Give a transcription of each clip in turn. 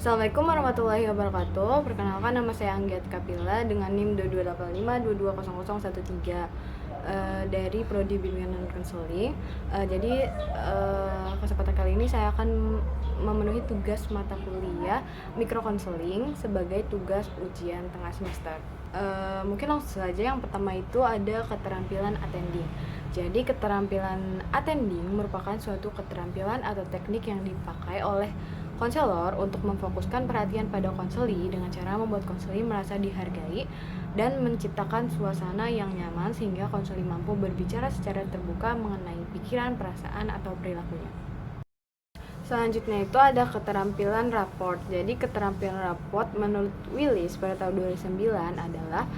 Assalamualaikum warahmatullahi wabarakatuh. Perkenalkan, nama saya Anggiat Kapila dengan NIM 2285220013 dari Prodi Bimbingan dan Konseling. Kesempatan kali ini saya akan memenuhi tugas mata kuliah mikrokonseling sebagai tugas ujian tengah semester. Mungkin langsung saja. Yang pertama itu ada keterampilan attending. Jadi keterampilan attending merupakan suatu keterampilan atau teknik yang dipakai oleh konselor untuk memfokuskan perhatian pada konseli dengan cara membuat konseli merasa dihargai dan menciptakan suasana yang nyaman sehingga konseli mampu berbicara secara terbuka mengenai pikiran, perasaan, atau perilakunya. Selanjutnya itu ada keterampilan raport. Jadi keterampilan raport menurut Willis pada tahun 2009 adalah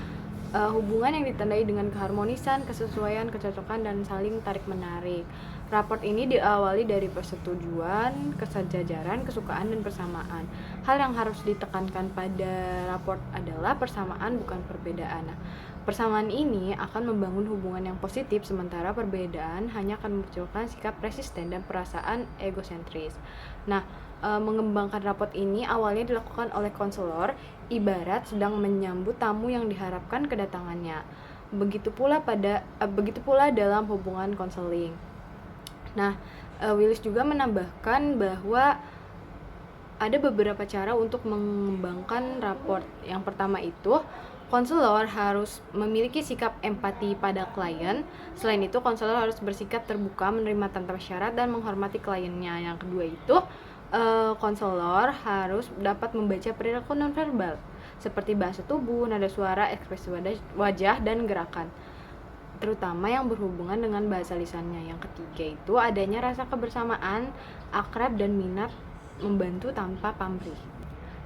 hubungan yang ditandai dengan keharmonisan, kesesuaian, kecocokan, dan saling tarik-menarik. Raport ini diawali dari persetujuan, kesejajaran, kesukaan, dan persamaan. Hal yang harus ditekankan pada raport adalah persamaan, bukan perbedaan. Persamaan ini akan membangun hubungan yang positif, sementara perbedaan hanya akan memunculkan sikap resisten dan perasaan egosentris. Mengembangkan raport ini awalnya dilakukan oleh konselor, ibarat sedang menyambut tamu yang diharapkan kedatangannya. Begitu pula dalam hubungan konseling. Willis juga menambahkan bahwa ada beberapa cara untuk mengembangkan raport. Yang pertama itu, konselor harus memiliki sikap empati pada klien. Selain itu, konselor harus bersikap terbuka, menerima tanpa syarat, dan menghormati kliennya. Yang kedua itu, konselor harus dapat membaca perilaku nonverbal seperti bahasa tubuh, nada suara, ekspresi wajah, dan gerakan, terutama yang berhubungan dengan bahasa lisannya. Yang ketiga itu adanya rasa kebersamaan, akrab, dan minat membantu tanpa pamrih.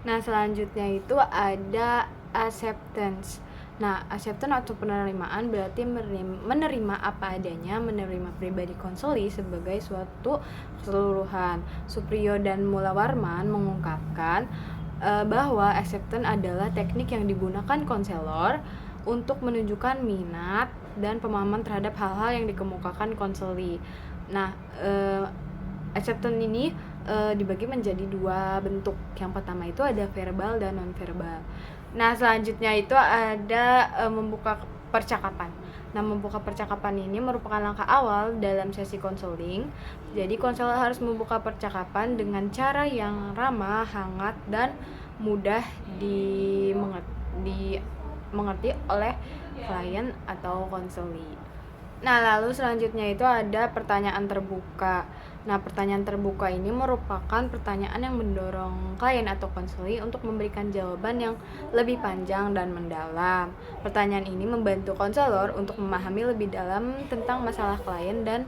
Selanjutnya itu ada acceptance. Acceptance atau penerimaan berarti menerima apa adanya, menerima pribadi konseli sebagai suatu keseluruhan. Suprio dan Mulawarman mengungkapkan bahwa acceptance adalah teknik yang digunakan konselor untuk menunjukkan minat dan pemahaman terhadap hal-hal yang dikemukakan konseli. Acceptance ini dibagi menjadi dua bentuk. Yang pertama itu ada verbal dan non-verbal. Selanjutnya itu ada membuka percakapan. Membuka percakapan ini merupakan langkah awal dalam sesi konseling. Jadi konselor harus membuka percakapan dengan cara yang ramah, hangat, dan mudah dimengerti oleh klien atau konseli. Lalu selanjutnya itu ada pertanyaan terbuka. Pertanyaan terbuka ini merupakan pertanyaan yang mendorong klien atau konseli untuk memberikan jawaban yang lebih panjang dan mendalam. Pertanyaan ini membantu konselor untuk memahami lebih dalam tentang masalah klien dan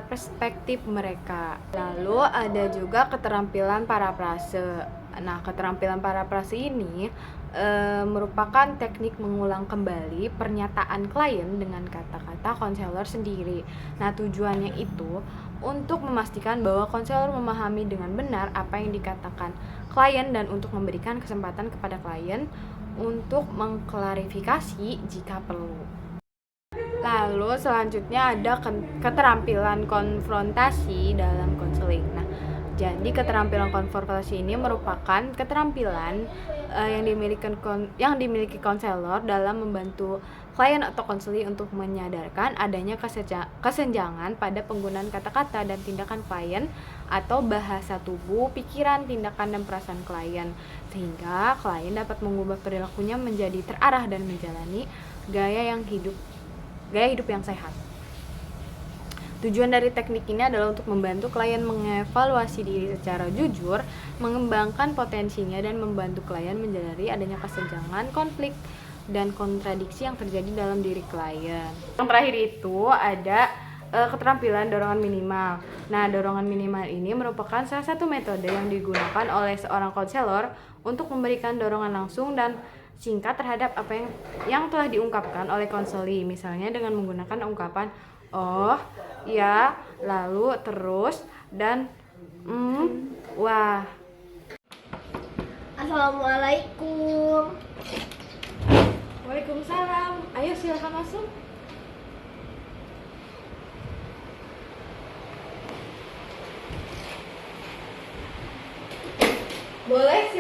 perspektif mereka. Lalu ada juga keterampilan parafrase. Keterampilan parafrase ini merupakan teknik mengulang kembali pernyataan klien dengan kata-kata konselor sendiri. Tujuannya itu untuk memastikan bahwa konselor memahami dengan benar apa yang dikatakan klien dan untuk memberikan kesempatan kepada klien untuk mengklarifikasi jika perlu. Lalu selanjutnya ada keterampilan konfrontasi dalam konseling. Jadi keterampilan konfrontasi ini merupakan keterampilan yang dimiliki konselor dalam membantu klien atau konseli untuk menyadarkan adanya kesenjangan pada penggunaan kata-kata dan tindakan klien atau bahasa tubuh, pikiran, tindakan, dan perasaan klien, sehingga klien dapat mengubah perilakunya menjadi terarah dan menjalani gaya hidup yang sehat. Tujuan dari teknik ini adalah untuk membantu klien mengevaluasi diri secara jujur, mengembangkan potensinya, dan membantu klien menyadari adanya kesenjangan, konflik, dan kontradiksi yang terjadi dalam diri klien. Yang terakhir itu ada keterampilan dorongan minimal. Dorongan minimal ini merupakan salah satu metode yang digunakan oleh seorang konselor untuk memberikan dorongan langsung dan singkat terhadap apa yang telah diungkapkan oleh konseli. Misalnya dengan menggunakan ungkapan "oh", "ya", "lalu", "terus", dan "wah". Assalamualaikum. Waalaikumsalam. Ayo silakan masuk. Boleh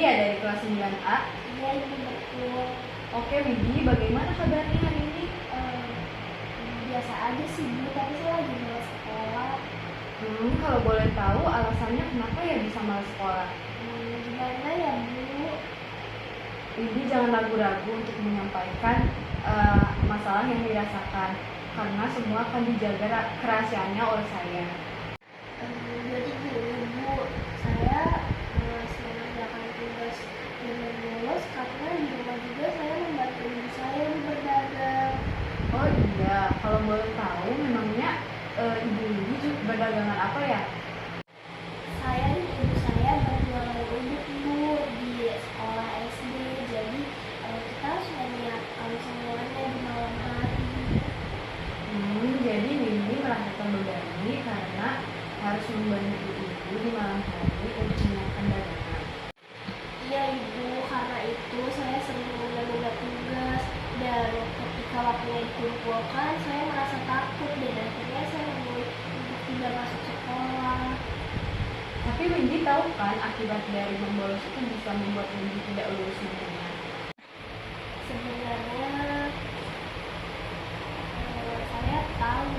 ya dari kelas 9A? Iya, Ibu, betul. Oke Widi, bagaimana kabarnya hari ini? Biasa aja sih, Bu, tapi saya lagi malas sekolah. Kalau boleh tahu alasannya kenapa ya bisa malas sekolah? Gimana ya, Bu? Widi jangan ragu-ragu untuk menyampaikan masalah yang dirasakan, karena semua akan dijaga kerahasiaannya oleh saya. Jadi gini, Bu, saya mengerjakan tugas dengan bolos karena di rumah juga saya membantu ibu saya berdagang. Oh iya, kalau boleh tahu memangnya ibu Widi berdagangan apa ya? Saya dan ibu saya berjualan uduk, Bu, di sekolah SD. Jadi kita harus menyiapkan semuanya di malam hari. Jadi Windy merasa terbebani karena harus membantu ibu di malam hari untuk menyiapkan dagangan. Iya, Ibu, karena itu saya sering menunda tugas dan ketika waktunya dikumpulkan saya merasa takut dan akhirnya saya memilih untuk tidak masuk sekolah. Tapi Windy tahu kan akibat dari membolos itu bisa membuat Windy tidak lulus nantinya. Sebenarnya saya tahu,